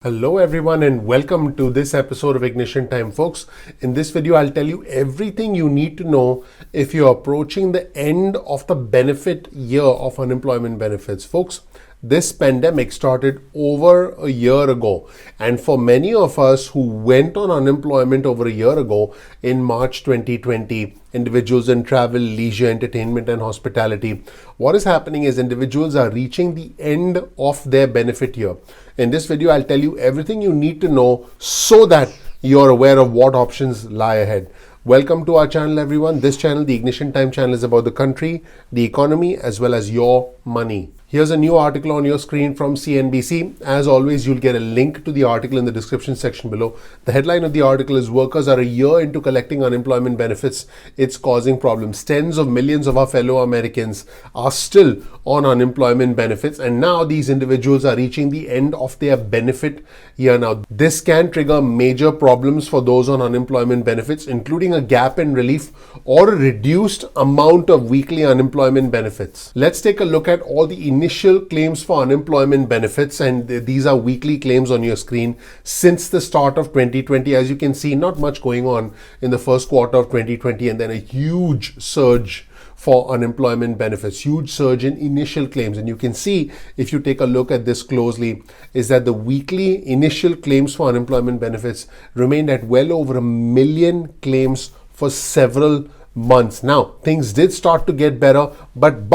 Hello everyone and welcome to this episode of Ignition Time, folks. In this video, I'll tell you everything you need to know if you're approaching the end of the benefit year of unemployment benefits. Folks, this pandemic started over a year ago, and for many of us who went on unemployment over a year ago in March 2020, individuals in travel, leisure, entertainment, and hospitality, what is happening is individuals are reaching the end of their benefit year. In this video, I'll tell you everything you need to know so that you're aware of what options lie ahead. Welcome to our channel, everyone. This channel, the Ignition Time channel, is about the country, the economy, as well as your money. Here's a new article on your screen from CNBC. As always, you'll get a link to the article in the description section below. The headline of the article is "Workers are a year into collecting unemployment benefits. It's causing problems." Tens of millions of our fellow Americans are still on unemployment benefits, and now these individuals are reaching the end of their benefit year. Now, this can trigger major problems for those on unemployment benefits, including a gap in relief or a reduced amount of weekly unemployment benefits. Let's take a look at all the initial claims for unemployment benefits, and these are weekly claims on your screen since the start of 2020. As you can see, not much going on in the first quarter of 2020, and then a huge surge for unemployment benefits, huge surge in initial claims. And you can see, if you take a look at this closely, is that the weekly initial claims for unemployment benefits remained at well over 1 million claims for several months. Now, things did start to get better, but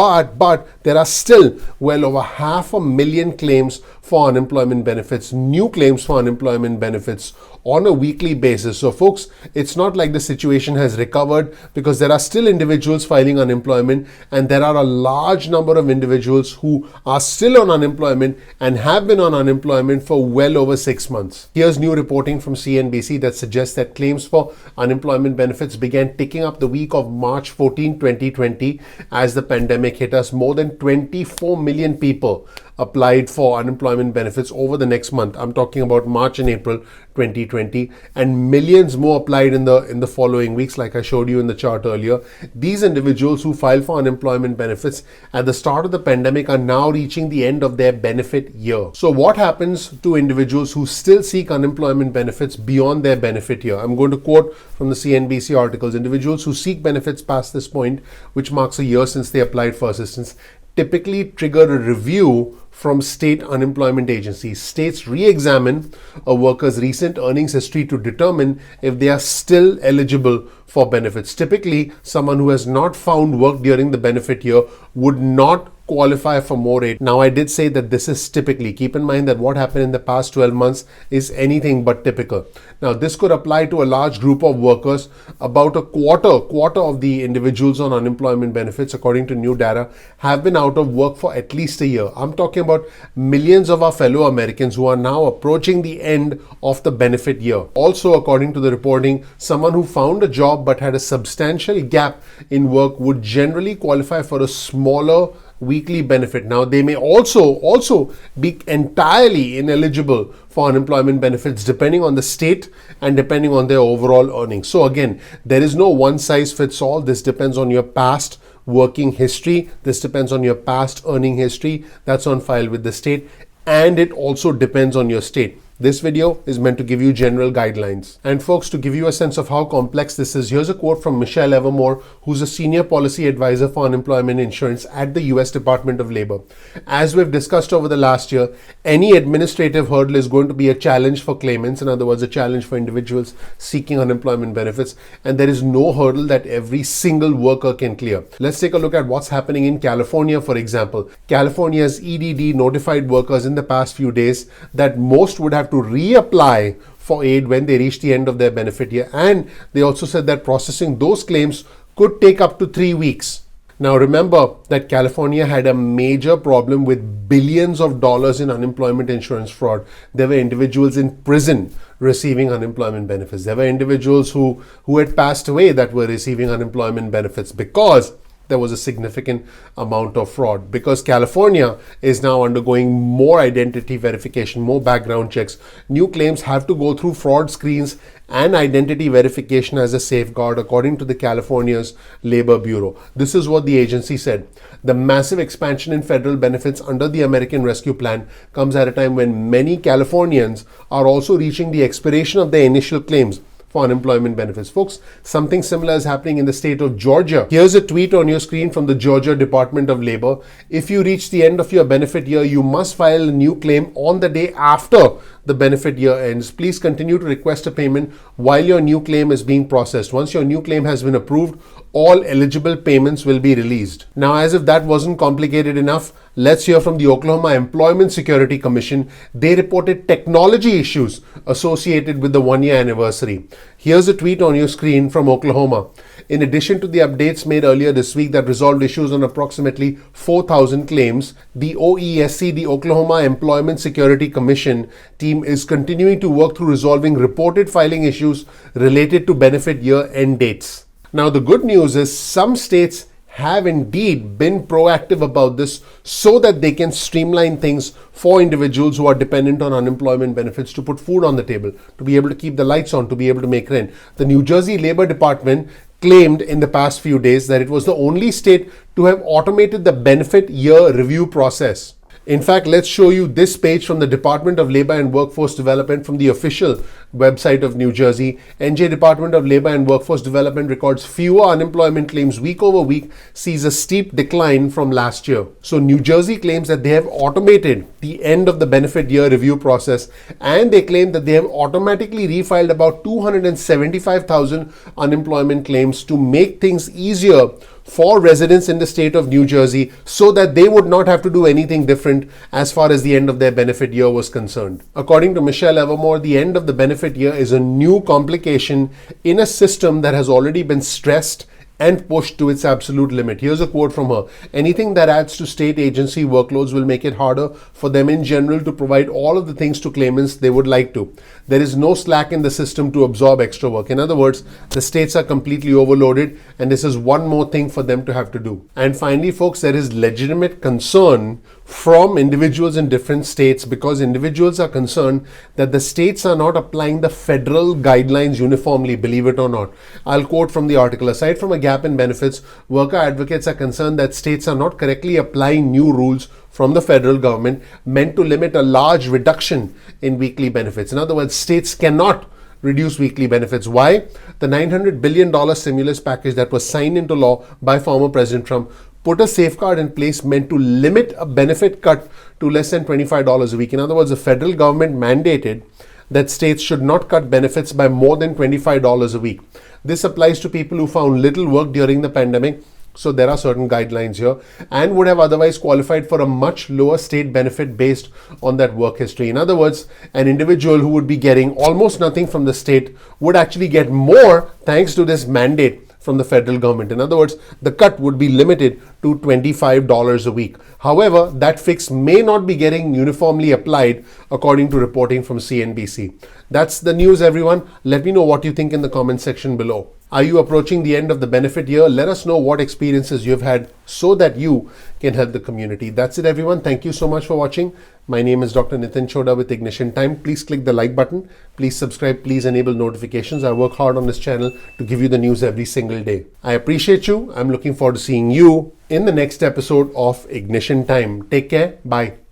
there are still well over 500,000 claims for unemployment benefits, new claims for unemployment benefits on a weekly basis. So folks, it's not like the situation has recovered, because there are still individuals filing unemployment, and there are a large number of individuals who are still on unemployment and have been on unemployment for well over 6 months. Here's new reporting from CNBC that suggests that claims for unemployment benefits began ticking up the week of March 14, 2020 as the pandemic hit us. More than 24 million people applied for unemployment benefits over the next month. I'm talking about March and April 2020, and millions more applied in the following weeks, like I showed you in the chart earlier. These individuals who filed for unemployment benefits at the start of the pandemic are now reaching the end of their benefit year. So what happens to individuals who still seek unemployment benefits beyond their benefit year? I'm going to quote from the CNBC articles. Individuals who seek benefits past this point, which marks a year since they applied for assistance, typically trigger a review from state unemployment agencies. States re-examine a worker's recent earnings history to determine if they are still eligible for benefits. Typically, someone who has not found work during the benefit year would not qualify for more aid. Now, I did say that this is typically. Keep in mind that what happened in the past 12 months is anything but typical. Now, this could apply to a large group of workers. About a quarter of the individuals on unemployment benefits, according to new data, have been out of work for at least a year. I'm talking about millions of our fellow Americans who are now approaching the end of the benefit year. Also, according to the reporting, someone who found a job but had a substantial gap in work would generally qualify for a smaller weekly benefit. Now, they may also be entirely ineligible for unemployment benefits depending on the state and depending on their overall earnings. So again, there is no one size fits all. This depends on your past working history. This depends on your past earning history that's on file with the state, and it also depends on your state. This video is meant to give you general guidelines. And folks, to give you a sense of how complex this is, here's a quote from Michelle Evermore, who's a senior policy advisor for unemployment insurance at the US Department of Labor. As we've discussed over the last year, any administrative hurdle is going to be a challenge for claimants, in other words, a challenge for individuals seeking unemployment benefits, and there is no hurdle that every single worker can clear. Let's take a look at what's happening in California, for example. California's EDD notified workers in the past few days that most would have to reapply for aid when they reach the end of their benefit year, and they also said that processing those claims could take up to 3 weeks. Now, remember that California had a major problem with billions of dollars in unemployment insurance fraud. There were individuals in prison receiving unemployment benefits. There were individuals who had passed away that were receiving unemployment benefits because there was a significant amount of fraud, because California is now undergoing more identity verification, more background checks. New claims have to go through fraud screens and identity verification as a safeguard, according to the California's Labor Bureau. This is what the agency said. The massive expansion in federal benefits under the American Rescue Plan comes at a time when many Californians are also reaching the expiration of their initial claims for unemployment benefits. Folks, something similar is happening in the state of Georgia. Here's a tweet on your screen from the Georgia Department of Labor. If you reach the end of your benefit year, you must file a new claim on the day after the benefit year ends. Please continue to request a payment while your new claim is being processed. Once your new claim has been approved, all eligible payments will be released. Now, as if that wasn't complicated enough, let's hear from the Oklahoma Employment Security Commission. They reported technology issues associated with the 1-year anniversary. Here's a tweet on your screen from Oklahoma. In addition to the updates made earlier this week that resolved issues on approximately 4,000 claims, the OESC, the Oklahoma Employment Security Commission team, is continuing to work through resolving reported filing issues related to benefit year end dates. Now, the good news is some states have indeed been proactive about this so that they can streamline things for individuals who are dependent on unemployment benefits to put food on the table, to be able to keep the lights on, to be able to make rent. The New Jersey Labor Department claimed in the past few days that it was the only state to have automated the benefit year review process. In fact, let's show you this page from the Department of Labor and Workforce Development from the official website of New Jersey. NJ Department of Labor and Workforce Development records fewer unemployment claims week over week, sees a steep decline from last year. So New Jersey claims that they have automated the end of the benefit year review process, and they claim that they have automatically refiled about 275,000 unemployment claims to make things easier for residents in the state of New Jersey so that they would not have to do anything different as far as the end of their benefit year was concerned. According to Michelle Evermore, the end of the benefit year is a new complication in a system that has already been stressed and pushed to its absolute limit. Here's a quote from her. Anything that adds to state agency workloads will make it harder for them in general to provide all of the things to claimants they would like to. There is no slack in the system to absorb extra work. In other words, the states are completely overloaded, and this is one more thing for them to have to do. And finally, folks, there is legitimate concern from individuals in different states, because individuals are concerned that the states are not applying the federal guidelines uniformly, believe it or not. I'll quote from the article. Aside from a gap in benefits, worker advocates are concerned that states are not correctly applying new rules from the federal government meant to limit a large reduction in weekly benefits. In other words, states cannot reduce weekly benefits. Why? The $900 billion stimulus package that was signed into law by former President Trump put a safeguard in place meant to limit a benefit cut to less than $25 a week. In other words, the federal government mandated that states should not cut benefits by more than $25 a week. This applies to people who found little work during the pandemic, so there are certain guidelines here, and would have otherwise qualified for a much lower state benefit based on that work history. In other words, an individual who would be getting almost nothing from the state would actually get more thanks to this mandate from the federal government. In other words, the cut would be limited to $25 a week. However, that fix may not be getting uniformly applied, according to reporting from CNBC. That's the news, everyone. Let me know what you think in the comment section below. Are you approaching the end of the benefit year? Let us know what experiences you've had so that you can help the community. That's it, everyone. Thank you so much for watching. My name is Dr. Nitin Chhoda with Ignition Time. Please click the like button. Please subscribe. Please enable notifications. I work hard on this channel to give you the news every single day. I appreciate you. I'm looking forward to seeing you in the next episode of Ignition Time. Take care. Bye.